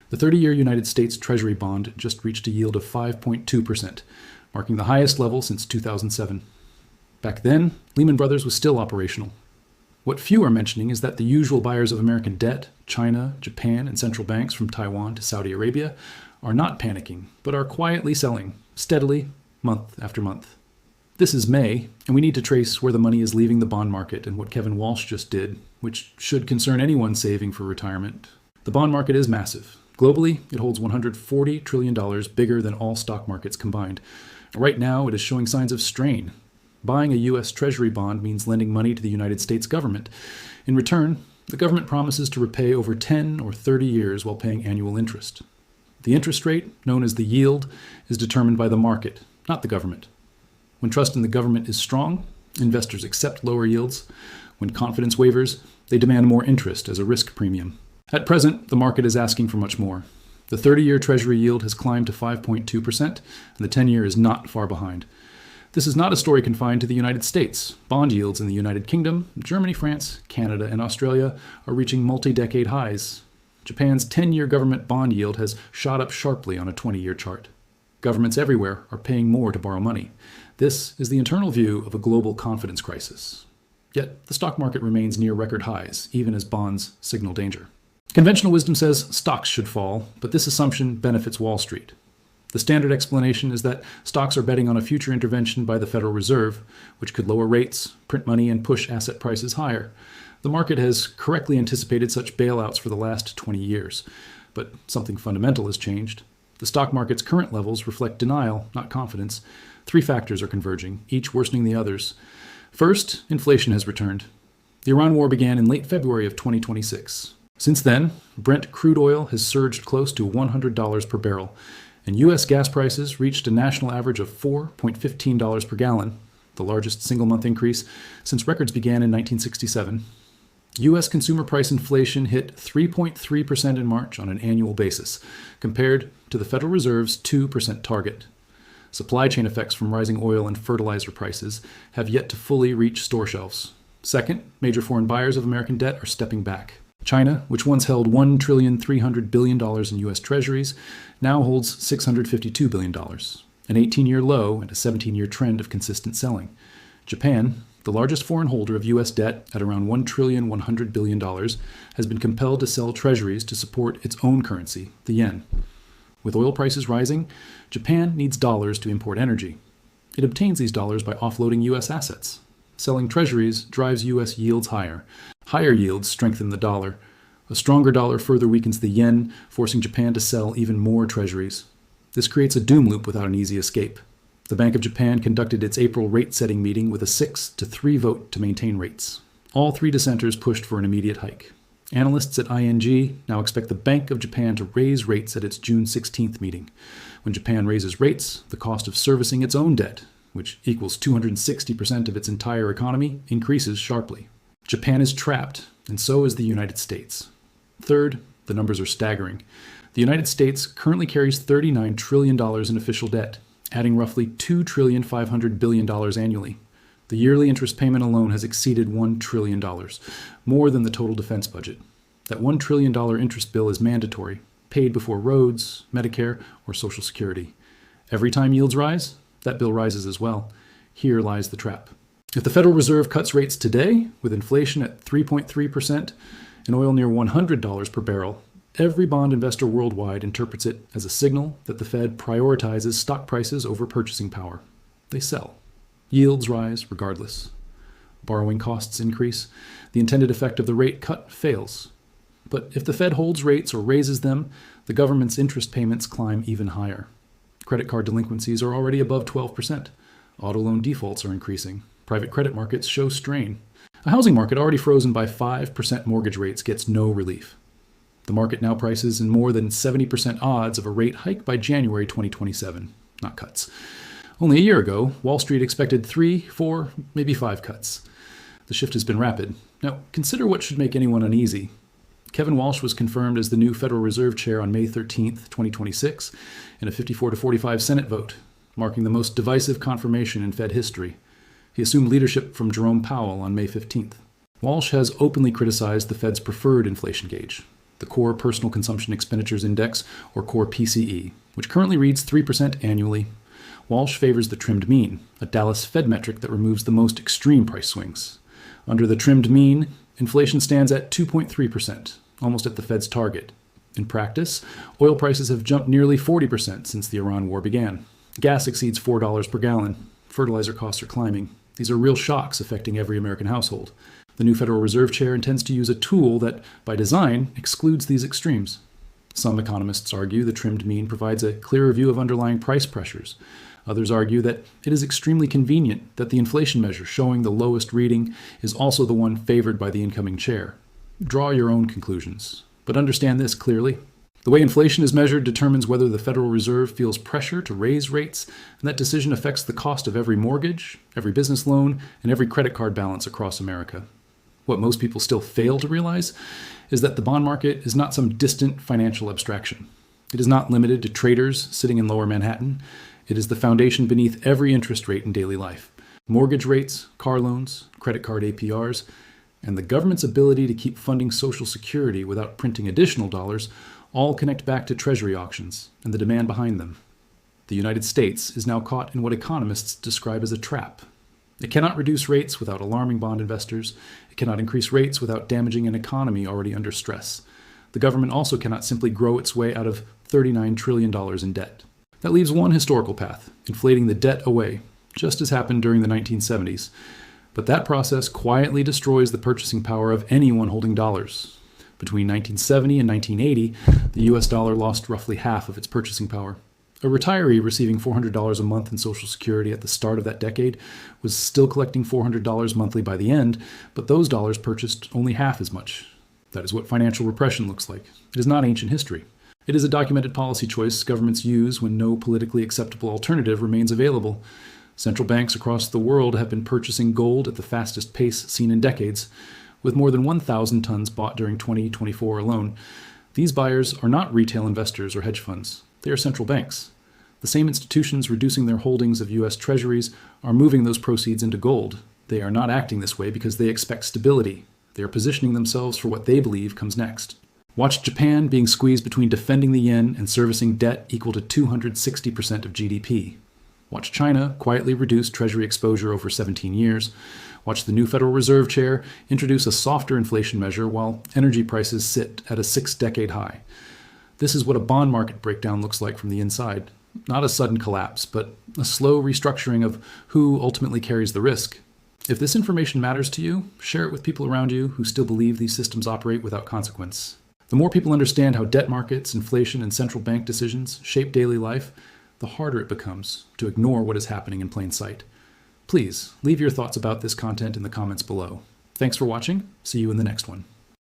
The 30-year United States Treasury bond just reached a yield of 5.2%, marking the highest level since 2007. Back then, Lehman Brothers was still operational. What few are mentioning is that the usual buyers of American debt, China, Japan, and central banks from Taiwan to Saudi Arabia, are not panicking, but are quietly selling, steadily, month after month. This is May, and we need to trace where the money is leaving the bond market and what Kevin Walsh just did, which should concern anyone saving for retirement. The bond market is massive. Globally, it holds $140 trillion, bigger than all stock markets combined. Right now, it is showing signs of strain. Buying a U.S. Treasury bond means lending money to the United States government. In return, the government promises to repay over 10 or 30 years while paying annual interest. The interest rate, known as the yield, is determined by the market, not the government. When trust in the government is strong, investors accept lower yields. When confidence wavers, they demand more interest as a risk premium. At present, the market is asking for much more. The 30-year Treasury yield has climbed to 5.2%, and the 10-year is not far behind. This is not a story confined to the United States. Bond yields in the United Kingdom, Germany, France, Canada, and Australia are reaching multi-decade highs. Japan's 10-year government bond yield has shot up sharply on a 20-year chart. Governments everywhere are paying more to borrow money. This is the internal view of a global confidence crisis. Yet, the stock market remains near record highs, even as bonds signal danger. Conventional wisdom says stocks should fall, but this assumption benefits Wall Street. The standard explanation is that stocks are betting on a future intervention by the Federal Reserve, which could lower rates, print money, and push asset prices higher. The market has correctly anticipated such bailouts for the last 20 years, but something fundamental has changed. The stock market's current levels reflect denial, not confidence. Three factors are converging, each worsening the others. First, inflation has returned. The Iran war began in late February of 2026. Since then, Brent crude oil has surged close to $100 per barrel, and U.S. gas prices reached a national average of $4.15 per gallon, the largest single-month increase since records began in 1967. U.S. consumer price inflation hit 3.3% in March on an annual basis, compared to the Federal Reserve's 2% target. Supply chain effects from rising oil and fertilizer prices have yet to fully reach store shelves. Second, major foreign buyers of American debt are stepping back. China, which once held $1.3 trillion in U.S. treasuries, now holds $652 billion, an 18-year low and a 17-year trend of consistent selling. Japan, the largest foreign holder of U.S. debt at around $1.1 trillion, has been compelled to sell treasuries to support its own currency, the yen. With oil prices rising, Japan needs dollars to import energy. It obtains these dollars by offloading U.S. assets. Selling treasuries drives U.S. yields higher. Higher yields strengthen the dollar. A stronger dollar further weakens the yen, forcing Japan to sell even more treasuries. This creates a doom loop without an easy escape. The Bank of Japan conducted its April rate-setting meeting with a 6-3 vote to maintain rates. All three dissenters pushed for an immediate hike. Analysts at ING now expect the Bank of Japan to raise rates at its June 16th meeting. When Japan raises rates, the cost of servicing its own debt, which equals 260% of its entire economy, increases sharply. Japan is trapped, and so is the United States. Third, the numbers are staggering. The United States currently carries $39 trillion in official debt, adding roughly $2.5 trillion annually. The yearly interest payment alone has exceeded $1 trillion, more than the total defense budget. That $1 trillion interest bill is mandatory, paid before roads, Medicare, or Social Security. Every time yields rise, that bill rises as well. Here lies the trap. If the Federal Reserve cuts rates today, with inflation at 3.3% and oil near $100 per barrel, every bond investor worldwide interprets it as a signal that the Fed prioritizes stock prices over purchasing power. They sell. Yields rise regardless. Borrowing costs increase. The intended effect of the rate cut fails. But if the Fed holds rates or raises them, the government's interest payments climb even higher. Credit card delinquencies are already above 12%. Auto loan defaults are increasing. Private credit markets show strain. A housing market already frozen by 5% mortgage rates gets no relief. The market now prices in more than 70% odds of a rate hike by January 2027, not cuts. Only a year ago, Wall Street expected 3, 4, maybe 5 cuts. The shift has been rapid. Now, consider what should make anyone uneasy. Kevin Walsh was confirmed as the new Federal Reserve Chair on May 13, 2026, in a 54-45 Senate vote, marking the most divisive confirmation in Fed history. He assumed leadership from Jerome Powell on May 15th. Walsh has openly criticized the Fed's preferred inflation gauge. the Core Personal Consumption Expenditures Index, or Core PCE, which currently reads 3% annually. Walsh favors the trimmed mean, a Dallas Fed metric that removes the most extreme price swings. Under the trimmed mean, inflation stands at 2.3%, almost at the Fed's target. In practice, oil prices have jumped nearly 40% since the Iran war began. Gas exceeds $4 per gallon. Fertilizer costs are climbing. These are real shocks affecting every American household. The new Federal Reserve Chair intends to use a tool that, by design, excludes these extremes. Some economists argue the trimmed mean provides a clearer view of underlying price pressures. Others argue that it is extremely convenient that the inflation measure showing the lowest reading is also the one favored by the incoming chair. Draw your own conclusions, but understand this clearly. The way inflation is measured determines whether the Federal Reserve feels pressure to raise rates, and that decision affects the cost of every mortgage, every business loan, and every credit card balance across America. What most people still fail to realize is that the bond market is not some distant financial abstraction. It is not limited to traders sitting in lower Manhattan. It is the foundation beneath every interest rate in daily life. Mortgage rates, car loans, credit card APRs, and the government's ability to keep funding Social Security without printing additional dollars all connect back to Treasury auctions and the demand behind them. The United States is now caught in what economists describe as a trap. It cannot reduce rates without alarming bond investors. It cannot increase rates without damaging an economy already under stress. The government also cannot simply grow its way out of $39 trillion in debt. That leaves one historical path, inflating the debt away, just as happened during the 1970s. But that process quietly destroys the purchasing power of anyone holding dollars. Between 1970 and 1980, the US dollar lost roughly half of its purchasing power. A retiree receiving $400 a month in Social Security at the start of that decade was still collecting $400 monthly by the end, but those dollars purchased only half as much. That is what financial repression looks like. It is not ancient history. It is a documented policy choice governments use when no politically acceptable alternative remains available. Central banks across the world have been purchasing gold at the fastest pace seen in decades, with more than 1,000 tons bought during 2024 alone. These buyers are not retail investors or hedge funds. They are central banks. The same institutions reducing their holdings of U.S. treasuries are moving those proceeds into gold. They are not acting this way because they expect stability. They are positioning themselves for what they believe comes next. Watch Japan being squeezed between defending the yen and servicing debt equal to 260% of GDP. Watch China quietly reduce treasury exposure over 17 years. Watch the new Federal Reserve Chair introduce a softer inflation measure while energy prices sit at a 6-decade high. This is what a bond market breakdown looks like from the inside. Not a sudden collapse, but a slow restructuring of who ultimately carries the risk. If this information matters to you, share it with people around you who still believe these systems operate without consequence. The more people understand how debt markets, inflation, and central bank decisions shape daily life, the harder it becomes to ignore what is happening in plain sight. Please leave your thoughts about this content in the comments below. Thanks for watching. See you in the next one.